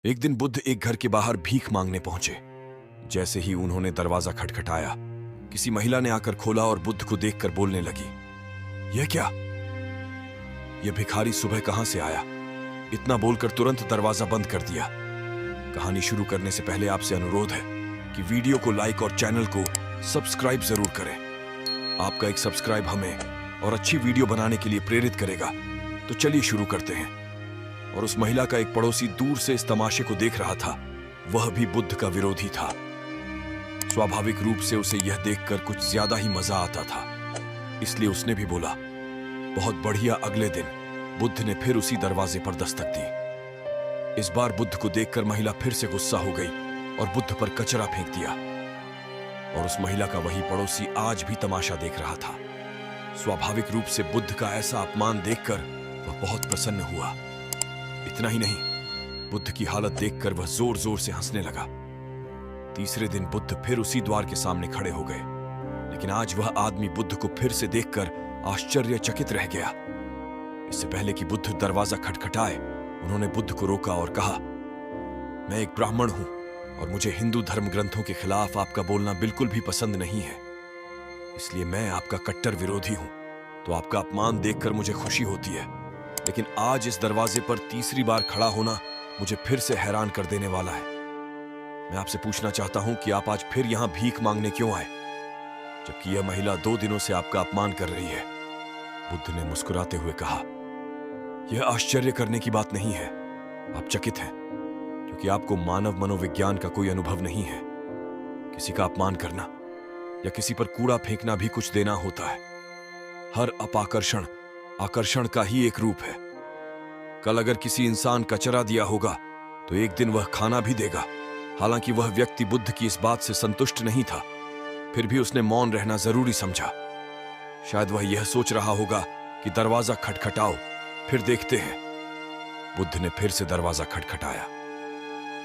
एक दिन बुद्ध एक घर के बाहर भीख मांगने पहुंचे। जैसे ही उन्होंने दरवाजा खटखटाया, किसी महिला ने आकर खोला और बुद्ध को देखकर बोलने लगी, यह क्या? यह भिखारी सुबह कहां से आया? इतना बोलकर तुरंत दरवाजा बंद कर दिया। कहानी शुरू करने से पहले आपसे अनुरोध है कि वीडियो को लाइक और चैनल को सब्सक्राइब जरूर करें। आपका एक सब्सक्राइब हमें और अच्छी वीडियो बनाने के लिए प्रेरित करेगा। तो चलिए शुरू करते हैं। और उस महिला का एक पड़ोसी दूर से इस तमाशे को देख रहा था। वह भी बुद्ध का विरोधी था। स्वाभाविक रूप से उसे यह देखकर कुछ ज्यादा ही मजा आता था, इसलिए उसने भी बोला, बहुत बढ़िया। अगले दिन बुद्ध ने फिर उसी दरवाजे पर दस्तक दी। इस बार बुद्ध को देखकर महिला फिर से गुस्सा हो गई और बुद्ध पर कचरा फेंक दिया। और उस महिला का वही पड़ोसी आज भी तमाशा देख रहा था। स्वाभाविक रूप से बुद्ध का ऐसा अपमान देखकर वह बहुत प्रसन्न हुआ। इतना ही नहीं, बुद्ध की हालत देखकर वह जोर जोर से हंसने लगा। तीसरे दिन बुद्ध फिर उसी द्वार के सामने खड़े हो गए, लेकिन आज वह आदमी बुद्ध को फिर से देखकर आश्चर्यचकित रह गया। इससे पहले कि बुद्ध दरवाजा खटखटाए, उन्होंने बुद्ध को रोका और कहा, मैं एक ब्राह्मण हूं और मुझे हिंदू धर्म ग्रंथों के खिलाफ आपका बोलना बिल्कुल भी पसंद नहीं है। इसलिए मैं आपका कट्टर विरोधी हूं। तो आपका अपमान देखकर मुझे खुशी होती है, लेकिन आज इस दरवाजे पर तीसरी बार खड़ा होना मुझे फिर से हैरान कर देने वाला है। मैं आपसे पूछना चाहता हूं कि आप आज फिर यहां भीख मांगने क्यों आए, जबकि यह महिला 2 दिनों से आपका अपमान कर रही है? बुद्ध ने मुस्कुराते हुए कहा, यह आश्चर्य करने की बात नहीं है। आप चकित हैं, क्योंकि आपको मानव मनोविज्ञान का कोई अनुभव नहीं है। किसी का अपमान करना या किसी पर कूड़ा फेंकना भी कुछ देना होता है। हर अपाकर्षण आकर्षण का ही एक रूप है। कल अगर किसी इंसान कचरा दिया होगा तो एक दिन वह खाना भी देगा। हालांकि वह व्यक्ति बुद्ध की इस बात से संतुष्ट नहीं था, फिर भी उसने मौन रहना जरूरी समझा। शायद वह यह सोच रहा होगा कि दरवाजा खटखटाओ, फिर देखते हैं। बुद्ध ने फिर से दरवाजा खटखटाया।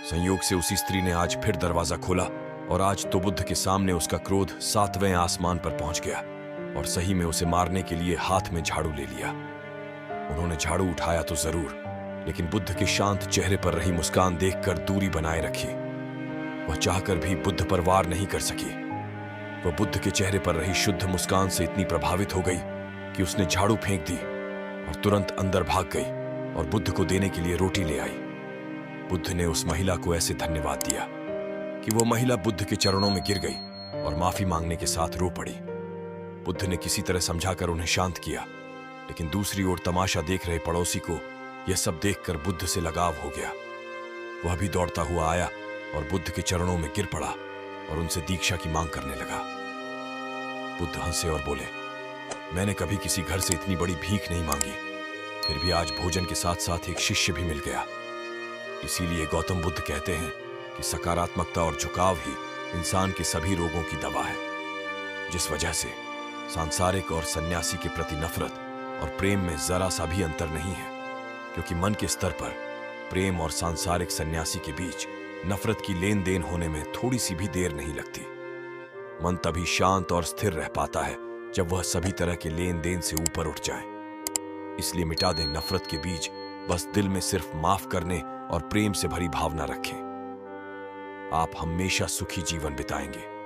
संयोग से उसी स्त्री ने आज फिर दरवाजा खोला और आज तो बुद्ध के सामने उसका क्रोध 7वें आसमान पर पहुंच गया और सही में उसे मारने के लिए हाथ में झाड़ू ले लिया। उन्होंने झाड़ू उठाया तो जरूर, लेकिन बुद्ध के शांत चेहरे पर रही मुस्कान देखकर दूरी बनाए रखी। वह चाहकर भी बुद्ध पर वार नहीं कर सकी। वह बुद्ध के चेहरे पर रही शुद्ध मुस्कान से इतनी प्रभावित हो गई कि उसने झाड़ू फेंक दी और तुरंत अंदर भाग गई और बुद्ध को देने के लिए रोटी ले आई। बुद्ध ने उस महिला को ऐसे धन्यवाद दिया कि वो महिला बुद्ध के चरणों में गिर गई और माफी मांगने के साथ रो पड़ी। बुद्ध ने किसी तरह समझाकर उन्हें शांत किया, लेकिन दूसरी ओर तमाशा देख रहे पड़ोसी को यह सब देखकर बुद्ध से लगाव हो गया। वह भी दौड़ता हुआ आया और बुद्ध के चरणों में गिर पड़ा और उनसे दीक्षा की मांग करने लगा। बुद्ध हंसे और बोले, मैंने कभी किसी घर से इतनी बड़ी भीख नहीं मांगी, फिर भी आज भोजन के साथ साथ एक शिष्य भी मिल गया। इसीलिए गौतम बुद्ध कहते हैं कि सकारात्मकता और झुकाव ही इंसान के सभी रोगों की दवा है। जिस वजह से सांसारिक और सन्यासी के प्रति नफरत और प्रेम में जरा सा भी अंतर नहीं है, क्योंकि मन के स्तर पर प्रेम और सांसारिक सन्यासी के बीच नफरत की लेन देन होने में थोड़ी सी भी देर नहीं लगती। मन तभी शांत और स्थिर रह पाता है जब वह सभी तरह के लेन देन से ऊपर उठ जाए। इसलिए मिटा दें नफरत के बीज, बस दिल में सिर्फ माफ करने और प्रेम से भरी भावना रखें। आप हमेशा सुखी जीवन बिताएंगे।